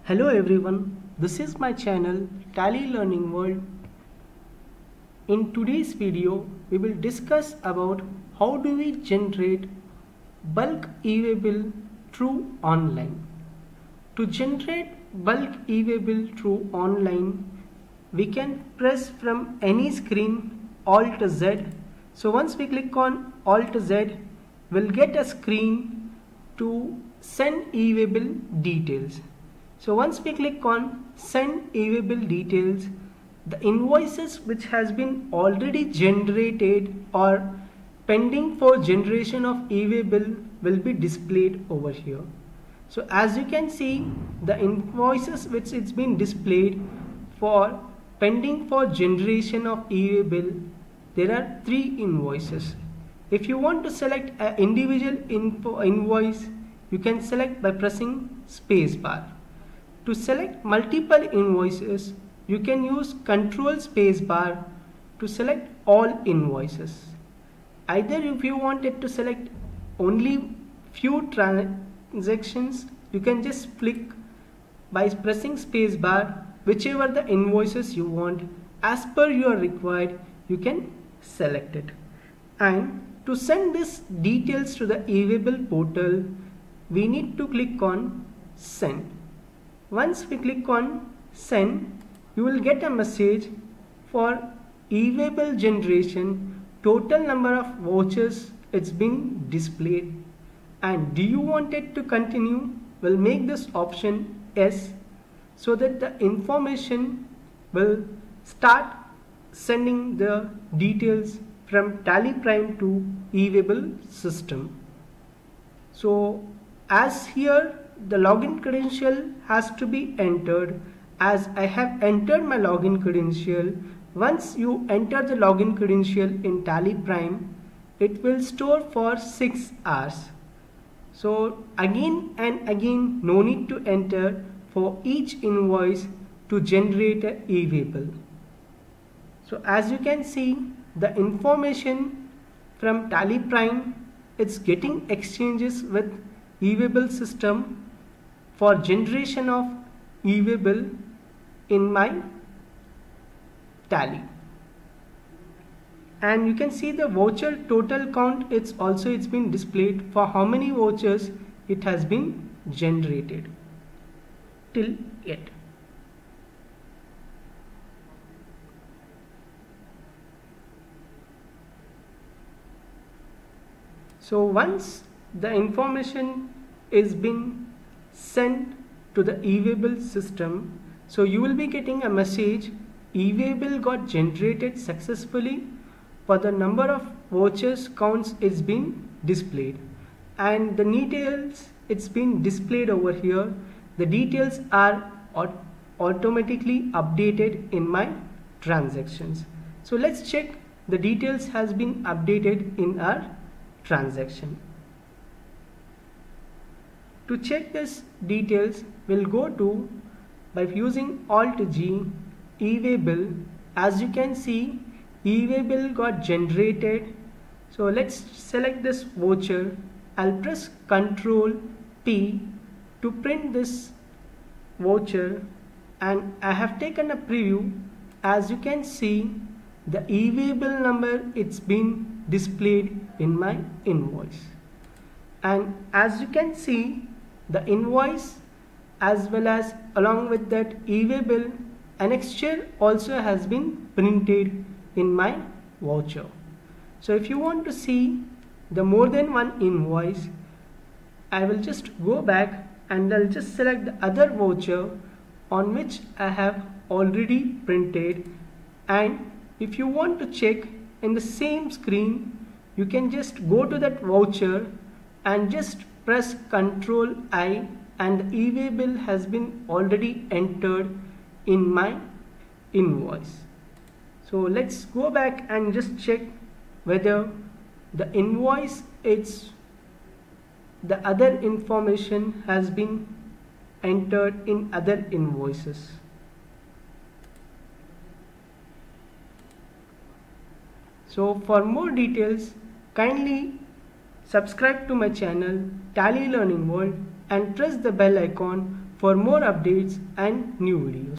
Hello everyone, this is my channel Tally Learning World. In today's video, we will discuss about how do we generate bulk e-way bill through online. To generate bulk e-way bill through online, we can press from any screen Alt Z. So once we click on Alt Z, we'll get a screen to send e-way bill details. So once we click on send e-way bill details, the invoices which has been already generated or pending for generation of e-way bill will be displayed over here. So as you can see, the invoices which it's been displayed for pending for generation of e-way bill, there are 3 invoices. If you want to select an individual invoice, you can select by pressing spacebar. To select multiple invoices, you can use Control spacebar to select all invoices. Either if you wanted to select only few transactions, you can just flick by pressing spacebar whichever the invoices you want. As per your required, you can select it. And to send these details to the e-way bill portal, we need to click on send. Once we click on send, you will get a message for e-way bill generation, total number of vouchers it's been displayed, and do you want it to continue? We'll make this option yes, so that the information will start sending the details from Tally Prime to e-way bill system. So as here the login credential has to be entered, as I have entered my login credential. Once you enter the login credential in Tally Prime, it will store for 6 hours. So again and again, no need to enter for each invoice to generate an e-way bill. So as you can see, the information from Tally Prime, it's getting exchanges with e-way bill system for generation of e-way bill in my Tally. And you can see the voucher total count, it's been displayed for how many vouchers it has been generated till yet. So once the information is been sent to the e-way bill system, so you will be getting a message, e-way bill got generated successfully for the number of vouchers counts is been displayed, and the details it's been displayed over here. The details are automatically updated in my transactions. So let's check the details has been updated in our transaction. To check this details, we'll go to by using Alt G e-way bill. As you can see, e-way bill got generated. So let's select this voucher. I'll press Ctrl P to print this voucher, and I have taken a preview. As you can see, the e-way bill number it's been displayed in my invoice, and as you can see, the invoice as well as along with that e-way bill annexure also has been printed in my voucher. So if you want to see the more than one invoice, I will just go back and I'll just select the other voucher on which I have already printed. And if you want to check in the same screen, you can just go to that voucher and just press Ctrl I, and the e-way bill has been already entered in my invoice. So let's go back and just check whether the invoice, it's the other information has been entered in other invoices. So for more details, kindly subscribe to my channel Tally Learning World and press the bell icon for more updates and new videos.